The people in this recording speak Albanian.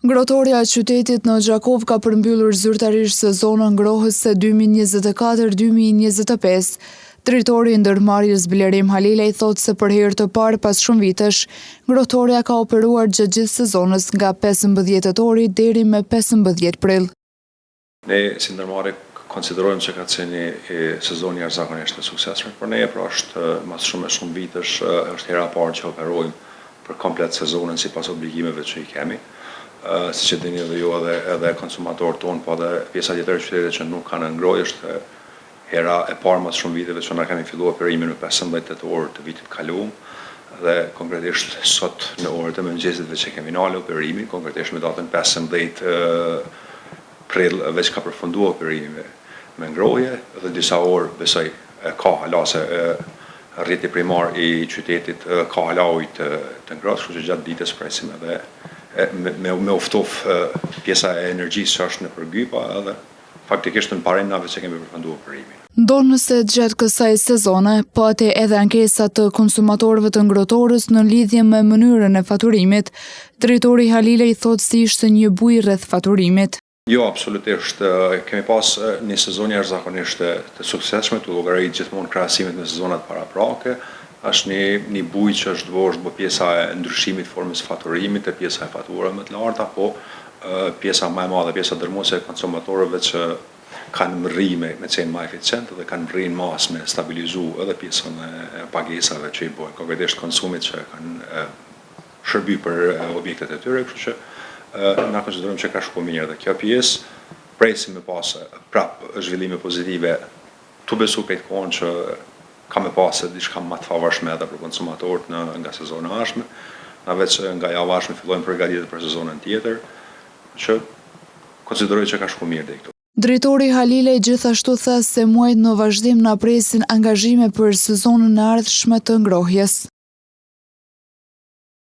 Ngrohtoria e qytetit në Gjakov ka përmbyllur zyrtarisht sezonën ngrohëse 2024-2025. Drejtori i ndërmarrjes Blerim Halilej thotë se për herë të parë pas shumë vitesh, ngrohtoria ka operuar gjatë gjithë sezonës nga 15 tetori deri me 15 prill. Ne si ndërmarrje konsiderojmë që ka qenë sezoni jashtëzakonisht të suksesshëm për ne, pra është mas shumë vitesh është hera e parë që operojmë për komplet sezonën sipas obligimeve që i kemi. Si që dini edhe ju edhe konsumatorët tonë, po edhe pjesa tjetër e qytetit që nuk kanë ngrohje, është hera e parë mas shumë viteve që na kemi filluar operimin në 15 tetor të vitit kaluar, dhe konkretisht sot në orët e mëngjesit që kemi nalë operimin, konkretisht me datën 15 prill veç ka përfunduar operimi me ngrohje, dhe disa orë besoj ka hala se rrjeti primar i qytetit ka hala ujë të ngrohtë, kështu që gjatë ditës presim edhe me uftof pjesa e energjisë që është në përgypa edhe faktikisht në parim nave që kemi përfunduar operimin. Ndonë nëse gjatë kësaj sezone, pati edhe ankesa të konsumatorëve të ngrohtorës në lidhje me mënyrën e faturimit, drejtori Halilej thotë se ishte një bujë rreth faturimit. Jo, absolutisht. Kemi pas një sezon jashtëzakonisht të suksesshme, të llogarit gjithmonë krahasimit me sezonat paraprake. Është një bujë që është bërë pjesa e ndryshimit formës faturimit e pjesa e faturave më të larta, po pjesa më e madhe, pjesa dërmuese e konsumatorëve që kanë mrri me qenë më eficient dhe kanë mrri në mas me stabilizu edhe pjesën e pagesave që i bojnë, konkretisht konsumit që kanë shërby për objektet e tyre, kështu që na konsiderojmë që ka shkuar mirë dhe kjo pjesë presim me pas prap zhvillime pozitive, tu besu këtë kohën që ka me pasë diçka më të favorshme edhe për konsumatorët nga sezoni i ardhshëm, na veç nga java e ardhshme fillojmë përgatitjet për sezonën tjetër, që konsideroj që ka shkuar mirë deri këtu. Drejtori Halilej gjithashtu tha se muajt në vazhdim na presin angazhime për sezonën e ardhshme të ngrohjes.